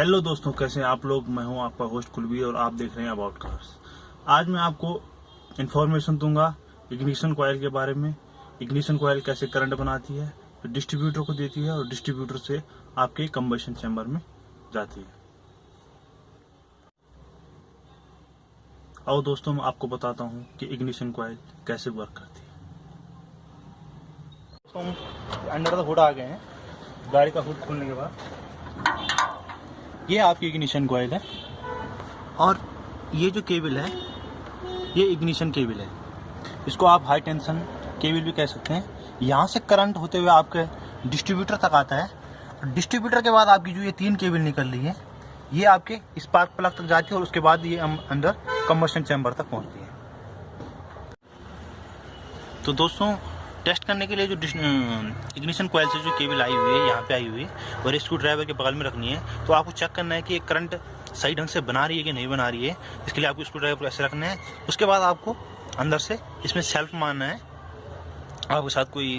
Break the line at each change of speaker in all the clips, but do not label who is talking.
Hello दोस्तों, कैसे हैं आप लोग। मैं हूं आपका होस्ट कुलवीर और आप देख रहे हैं अबाउट कार्स। आज मैं आपको इन्फॉर्मेशन दूंगा इग्निशन कॉइल के बारे में। इग्निशन कॉइल कैसे करंट बनाती है, डिस्ट्रीब्यूटर को देती है और डिस्ट्रीब्यूटर से आपके कंबशन चैम्बर में जाती है। और दोस्तों मैं आपको बताता हूं कि इग्निशन कॉइल कैसे वर्क करती है। दोस्तों अंडर द हुड आ गए हैं। गाड़ी का हुड खोलने के बाद ये आपकी इग्निशन कॉइल है और ये जो केबल है ये इग्निशन केबल है। इसको आप हाई टेंशन केबल भी कह सकते हैं। यहाँ से करंट होते हुए आपके डिस्ट्रीब्यूटर तक आता है। डिस्ट्रीब्यूटर के बाद आपकी जो ये 3 केबल निकल रही है ये आपके स्पार्क प्लग तक जाती है और उसके बाद ये अंदर कंबशन चैम्बर तक पहुँचती है। तो दोस्तों टेस्ट करने के लिए जो इग्निशन कॉइल से जो केबल आई हुई है यहाँ पे आई हुई है और स्क्रू ड्राइवर के बगल में रखनी है। तो आपको चेक करना है कि करंट सही ढंग से बना रही है कि नहीं बना रही है। इसके लिए आपको स्क्रू ड्राइवर को ऐसे रखना है। उसके बाद आपको अंदर से इसमें सेल्फ मारना है। आपके साथ कोई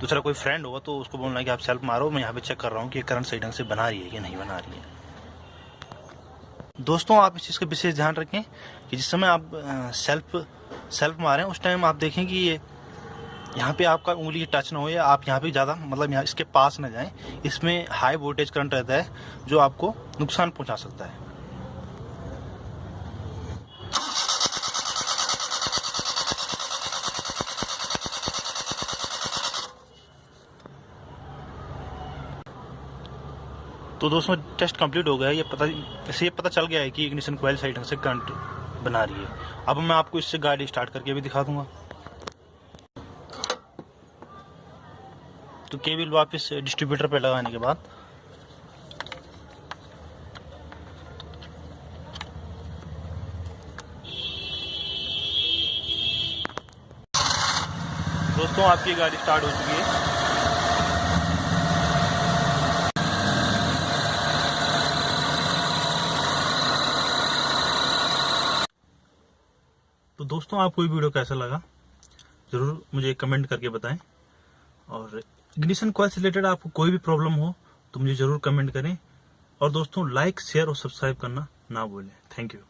दूसरा कोई फ्रेंड होगा तो उसको बोलना है कि आप सेल्फ मारो, मैं यहाँ पे चेक कर रहा हूँ कि करंट सही ढंग से बना रही है कि नहीं बना रही है। दोस्तों आप इस चीज़ का विशेष ध्यान रखें कि जिस समय आप सेल्फ मारें उस टाइम आप देखें कि ये यहाँ पे आपका उंगली टच ना हो या आप यहाँ पे ज़्यादा यहाँ इसके पास ना जाएं। इसमें हाई वोल्टेज करंट रहता है जो आपको नुकसान पहुँचा सकता है। तो दोस्तों टेस्ट कंप्लीट हो गया है। ये पता चल गया है कि इग्निशन कॉइल सही ढंग से करंट बना रही है। अब मैं आपको इससे गाड़ी स्टार्ट करके भी दिखा दूंगा। तो केबल वापस डिस्ट्रीब्यूटर पे लगाने के बाद दोस्तों आपकी गाड़ी स्टार्ट हो चुकी है। तो दोस्तों आपको ये वीडियो कैसा लगा ज़रूर मुझे कमेंट करके बताएं। और इग्निशन कॉइल से रिलेटेड आपको कोई भी प्रॉब्लम हो तो मुझे ज़रूर कमेंट करें। और दोस्तों लाइक, शेयर और सब्सक्राइब करना ना भूलें। Thank you.